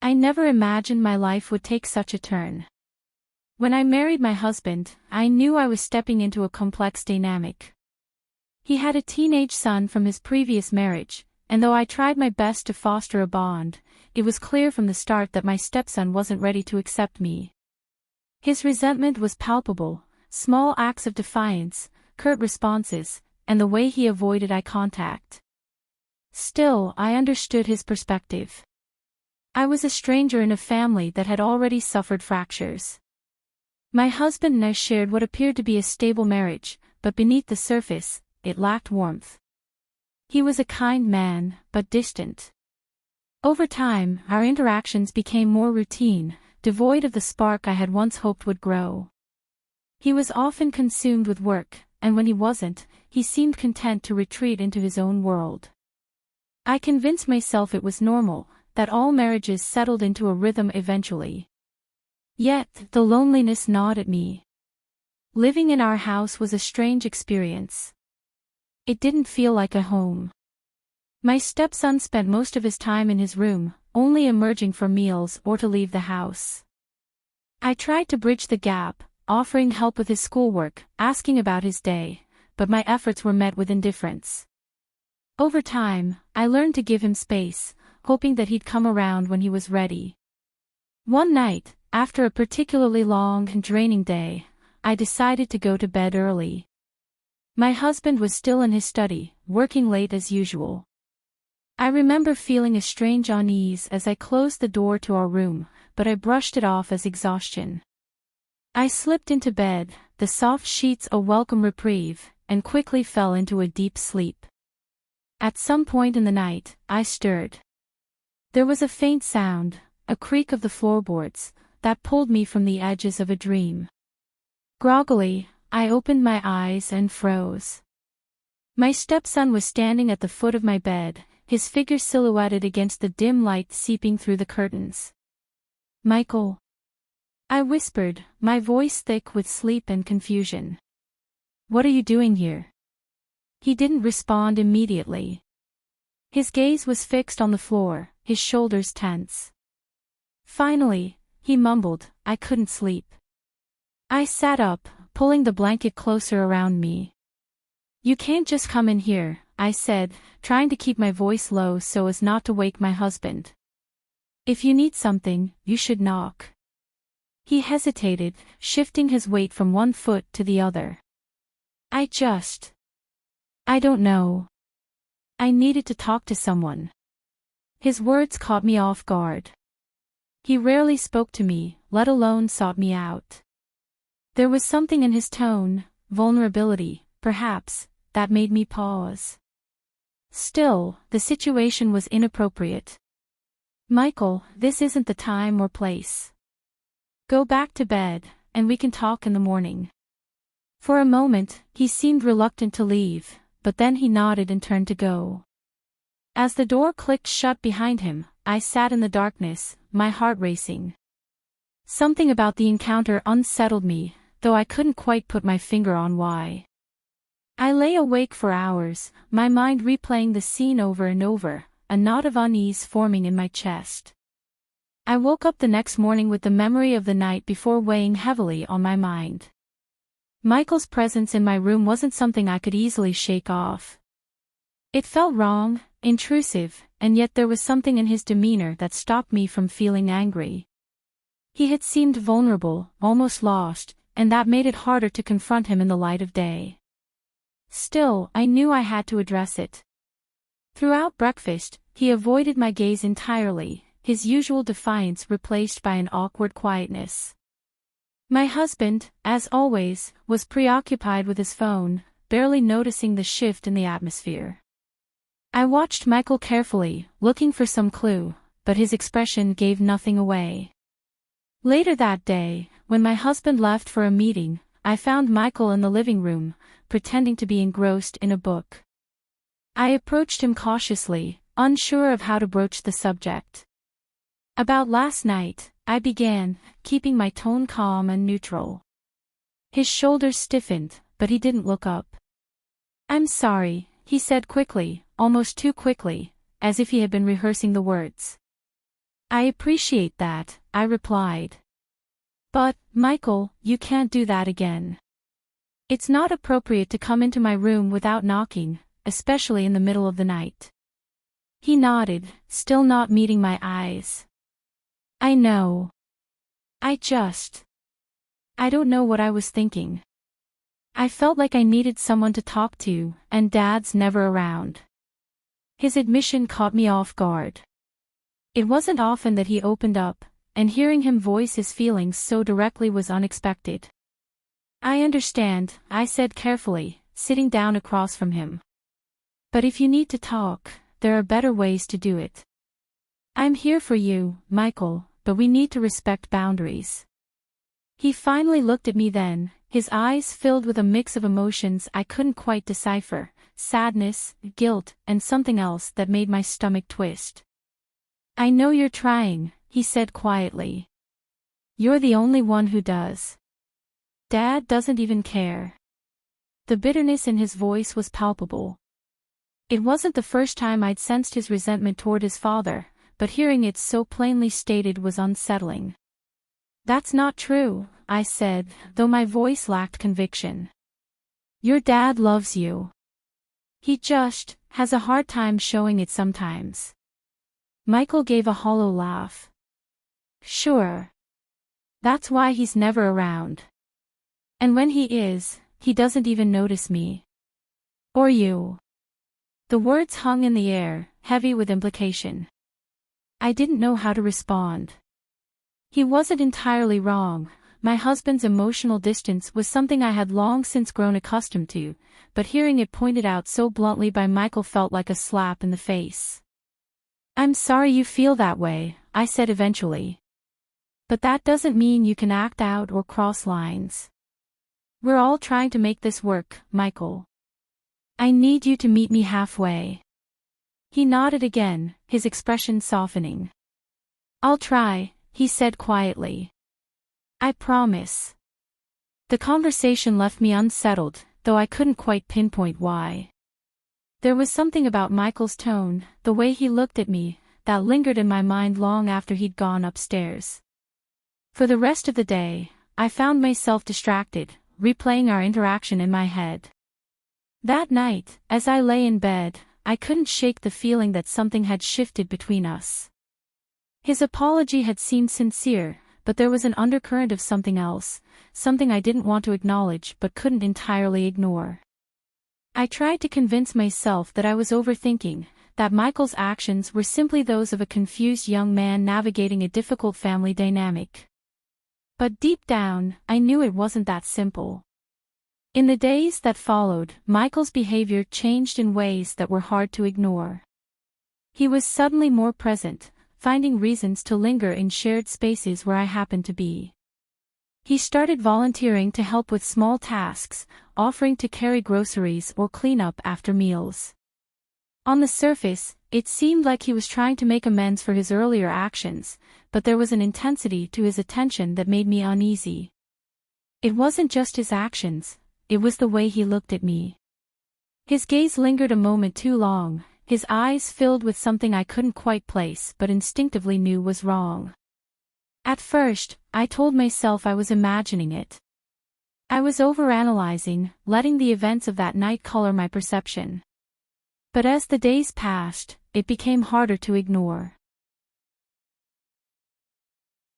I never imagined my life would take such a turn. When I married my husband, I knew I was stepping into a complex dynamic. He had a teenage son from his previous marriage, and though I tried my best to foster a bond, it was clear from the start that my stepson wasn't ready to accept me. His resentment was palpable, small acts of defiance, curt responses, and the way he avoided eye contact. Still, I understood his perspective. I was a stranger in a family that had already suffered fractures. My husband and I shared what appeared to be a stable marriage, but beneath the surface, it lacked warmth. He was a kind man, but distant. Over time, our interactions became more routine, devoid of the spark I had once hoped would grow. He was often consumed with work, and when he wasn't, he seemed content to retreat into his own world. I convinced myself it was normal, that all marriages settled into a rhythm eventually. Yet, the loneliness gnawed at me. Living in our house was a strange experience. It didn't feel like a home. My stepson spent most of his time in his room, only emerging for meals or to leave the house. I tried to bridge the gap, offering help with his schoolwork, asking about his day, but my efforts were met with indifference. Over time, I learned to give him space, hoping that he'd come around when he was ready. One night, after a particularly long and draining day, I decided to go to bed early. My husband was still in his study, working late as usual. I remember feeling a strange unease as I closed the door to our room, but I brushed it off as exhaustion. I slipped into bed, the soft sheets a welcome reprieve, and quickly fell into a deep sleep. At some point in the night, I stirred. There was a faint sound, a creak of the floorboards, that pulled me from the edges of a dream. Groggily, I opened my eyes and froze. My stepson was standing at the foot of my bed, his figure silhouetted against the dim light seeping through the curtains. "Michael," I whispered, my voice thick with sleep and confusion. "What are you doing here?" He didn't respond immediately. His gaze was fixed on the floor, his shoulders tense. Finally, he mumbled, "I couldn't sleep." I sat up, pulling the blanket closer around me. "You can't just come in here," I said, trying to keep my voice low so as not to wake my husband. "If you need something, you should knock." He hesitated, shifting his weight from one foot to the other. I don't know. I needed to talk to someone." His words caught me off guard. He rarely spoke to me, let alone sought me out. There was something in his tone, vulnerability, perhaps, that made me pause. Still, the situation was inappropriate. "Michael, this isn't the time or place. Go back to bed, and we can talk in the morning." For a moment, he seemed reluctant to leave, but then he nodded and turned to go. As the door clicked shut behind him, I sat in the darkness, my heart racing. Something about the encounter unsettled me, though I couldn't quite put my finger on why. I lay awake for hours, my mind replaying the scene over and over, a knot of unease forming in my chest. I woke up the next morning with the memory of the night before weighing heavily on my mind. Michael's presence in my room wasn't something I could easily shake off. It felt wrong, intrusive, and yet there was something in his demeanor that stopped me from feeling angry. He had seemed vulnerable, almost lost, and that made it harder to confront him in the light of day. Still, I knew I had to address it. Throughout breakfast, he avoided my gaze entirely, his usual defiance replaced by an awkward quietness. My husband, as always, was preoccupied with his phone, barely noticing the shift in the atmosphere. I watched Michael carefully, looking for some clue, but his expression gave nothing away. Later that day, when my husband left for a meeting, I found Michael in the living room, pretending to be engrossed in a book. I approached him cautiously, unsure of how to broach the subject. "About last night," I began, keeping my tone calm and neutral. His shoulders stiffened, but he didn't look up. "I'm sorry," he said quickly, almost too quickly, as if he had been rehearsing the words. I appreciate that, I replied. But, Michael, you can't do that again. It's not appropriate to come into my room without knocking, especially in the middle of the night. He nodded, still not meeting my eyes. I know. I don't know what I was thinking. I felt like I needed someone to talk to, and Dad's never around. His admission caught me off guard. It wasn't often that he opened up, and hearing him voice his feelings so directly was unexpected. I understand, I said carefully, sitting down across from him. But if you need to talk, there are better ways to do it. I'm here for you, Michael, but we need to respect boundaries. He finally looked at me then, his eyes filled with a mix of emotions I couldn't quite decipher, sadness, guilt, and something else that made my stomach twist. I know you're trying, he said quietly. You're the only one who does. Dad doesn't even care. The bitterness in his voice was palpable. It wasn't the first time I'd sensed his resentment toward his father, but hearing it so plainly stated was unsettling. That's not true, I said, though my voice lacked conviction. Your dad loves you. He just has a hard time showing it sometimes. Michael gave a hollow laugh. Sure. That's why he's never around. And when he is, he doesn't even notice me. Or you. The words hung in the air, heavy with implication. I didn't know how to respond. He wasn't entirely wrong. My husband's emotional distance was something I had long since grown accustomed to, but hearing it pointed out so bluntly by Michael felt like a slap in the face. I'm sorry you feel that way, I said eventually. But that doesn't mean you can act out or cross lines. We're all trying to make this work, Michael. I need you to meet me halfway. He nodded again, his expression softening. I'll try, he said quietly. I promise. The conversation left me unsettled, though I couldn't quite pinpoint why. There was something about Michael's tone, the way he looked at me, that lingered in my mind long after he'd gone upstairs. For the rest of the day, I found myself distracted, replaying our interaction in my head. That night, as I lay in bed, I couldn't shake the feeling that something had shifted between us. His apology had seemed sincere, but there was an undercurrent of something else, something I didn't want to acknowledge but couldn't entirely ignore. I tried to convince myself that I was overthinking, that Michael's actions were simply those of a confused young man navigating a difficult family dynamic. But deep down, I knew it wasn't that simple. In the days that followed, Michael's behavior changed in ways that were hard to ignore. He was suddenly more present, finding reasons to linger in shared spaces where I happened to be. He started volunteering to help with small tasks, offering to carry groceries or clean up after meals. On the surface, it seemed like he was trying to make amends for his earlier actions, but there was an intensity to his attention that made me uneasy. It wasn't just his actions, it was the way he looked at me. His gaze lingered a moment too long, his eyes filled with something I couldn't quite place but instinctively knew was wrong. At first, I told myself I was imagining it. I was overanalyzing, letting the events of that night color my perception. But as the days passed, it became harder to ignore.